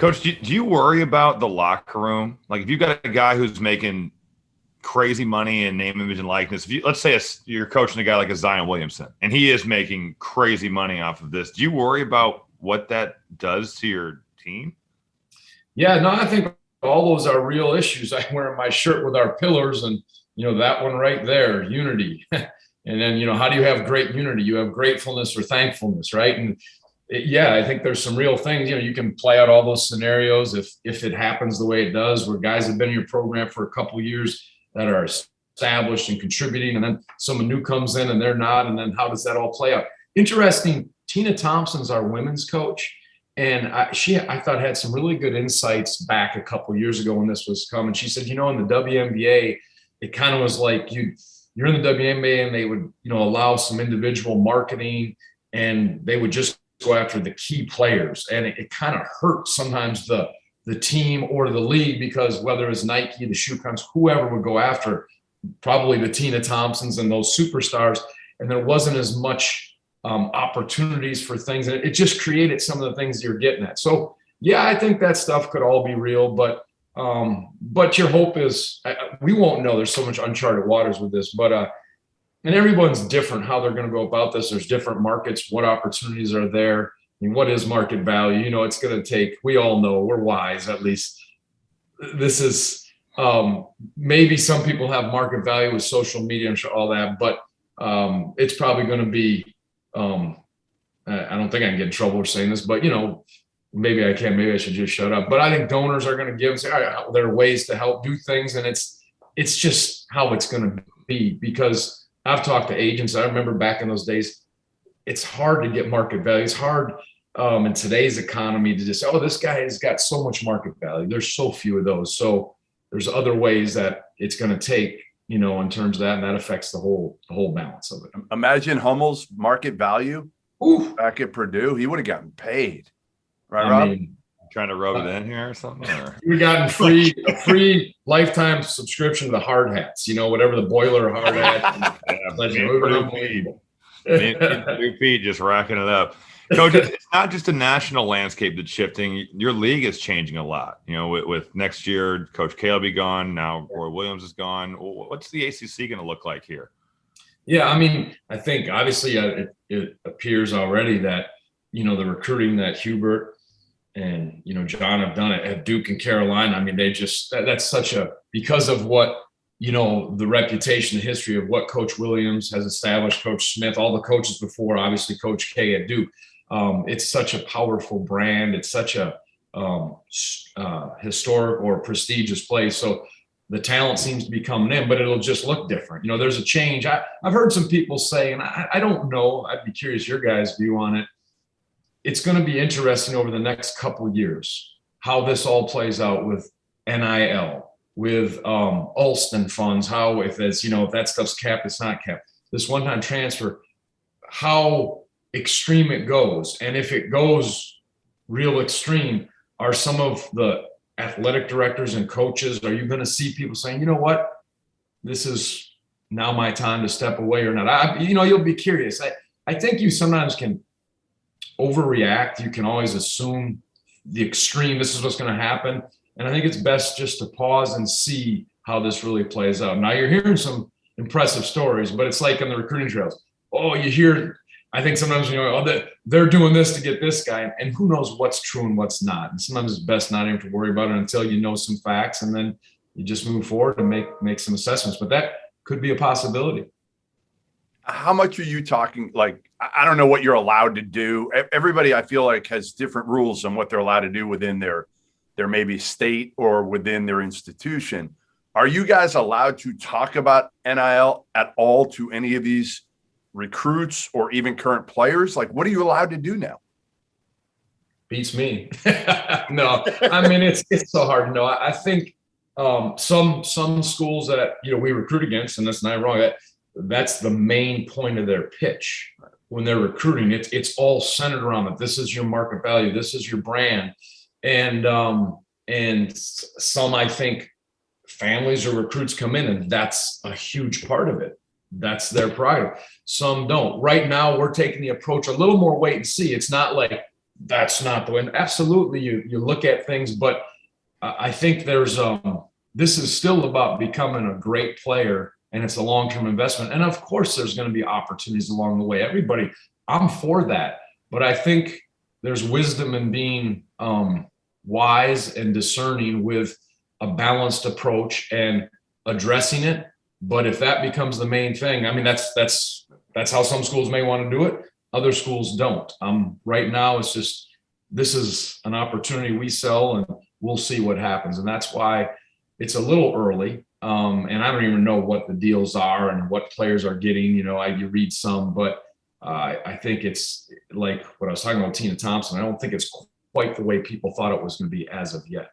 Coach, do you worry about the locker room? Like if you've got a guy who's making crazy money in name, image, and likeness, let's say you're coaching a guy like a Zion Williamson, and he is making crazy money off of this. Do you worry about what that does to your team? Yeah, no, I think all those are real issues. I wear my shirt with our pillars, and that one right there, unity. And then how do you have great unity? You have gratefulness or thankfulness, right? And I think there's some real things. You can play out all those scenarios if it happens the way it does, where guys have been in your program for a couple of years that are established and contributing, and then someone new comes in and they're not, and then how does that all play out? Interesting. Tina Thompson's our women's coach. And I thought had some really good insights back a couple of years ago when this was coming. She said, in the WNBA, it kind of was like you're in the WNBA and they would, allow some individual marketing and they would just go after the key players. And it kind of hurt sometimes the team or the league, because whether it's Nike, the shoe companies, whoever would go after probably the Tina Thompsons and those superstars. And there wasn't as much opportunities for things, and it just created some of the things you're getting at. So I think that stuff could all be real, but your hope is we won't know. There's so much uncharted waters with this, but and everyone's different how they're going to go about this. There's different markets, what opportunities are there. I mean, what is market value? It's going to take, we all know, we're wise, at least this is maybe some people have market value with social media and all that, but it's probably going to be I don't think I can get in trouble for saying this, but maybe I can, maybe I should just shut up. But I think donors are going to give and say, all right, there are ways to help do things. And it's just how it's going to be, because I've talked to agents. I remember back in those days, it's hard to get market value. It's hard in today's economy to just say, oh, this guy has got so much market value. There's so few of those. So there's other ways that it's going to take, in terms of that, and that affects the whole balance of it. Imagine Hummel's market value back at Purdue. He would have gotten paid, right, Rob? Trying to rub it in here or something? Or? We gotten a free lifetime subscription to the hard hats. Whatever the boiler hard hat. Purdue Pete just racking it up. Coach, it's not just a national landscape that's shifting. Your league is changing a lot. With next year, Coach K will be gone. Now Roy Williams is gone. What's the ACC going to look like here? Yeah, I think obviously it appears already that, the recruiting that Hubert and, John have done at Duke and Carolina. They just, that's such because of what, the reputation, the history of what Coach Williams has established, Coach Smith, all the coaches before, obviously Coach K at Duke. It's such a powerful brand. It's such a historic or prestigious place. So the talent seems to be coming in, but it'll just look different. There's a change. I've heard some people say, and I don't know, I'd be curious your guys' view on it. It's going to be interesting over the next couple of years how this all plays out with NIL, with Alston funds, how if it's, if that stuff's capped, it's not capped. This one-time transfer, how extreme it goes. And if it goes real extreme, are some of the athletic directors and coaches, are you going to see people saying, you know what, this is now my time to step away or not? You'll be curious. I think you sometimes can overreact. You can always assume the extreme, this is what's going to happen. And I think it's best just to pause and see how this really plays out. Now you're hearing some impressive stories, but it's like on the recruiting trails. Oh, you hear, I think sometimes, they're doing this to get this guy, and who knows what's true and what's not. And sometimes it's best not even to worry about it until you know some facts, and then you just move forward and make some assessments. But that could be a possibility. How much are you talking? Like, I don't know what you're allowed to do. Everybody, I feel like, has different rules on what they're allowed to do within their maybe state or within their institution. Are you guys allowed to talk about NIL at all to any of these recruits or even current players? Like, what are you allowed to do now? Beats me. No, it's so hard to know. I think some schools that we recruit against, and that's not wrong, that's the main point of their pitch when they're recruiting. It's all centered around it. This is your market value. This is your brand. And some, I think, families or recruits come in, and that's a huge part of it. That's their pride. Some don't. Right now, we're taking the approach a little more wait and see. It's not like that's not the way. And absolutely, you look at things, but I think there's this is still about becoming a great player, and it's a long-term investment. And of course, there's going to be opportunities along the way. Everybody, I'm for that, but I think there's wisdom in being wise and discerning with a balanced approach and addressing it. But if that becomes the main thing, I mean, that's how some schools may want to do it. Other schools don't. Right now, it's just, this is an opportunity we sell, and we'll see what happens. And that's why it's a little early. And I don't even know what the deals are and what players are getting. You read some, but I think it's like what I was talking about, Tina Thompson. I don't think it's quite the way people thought it was going to be as of yet.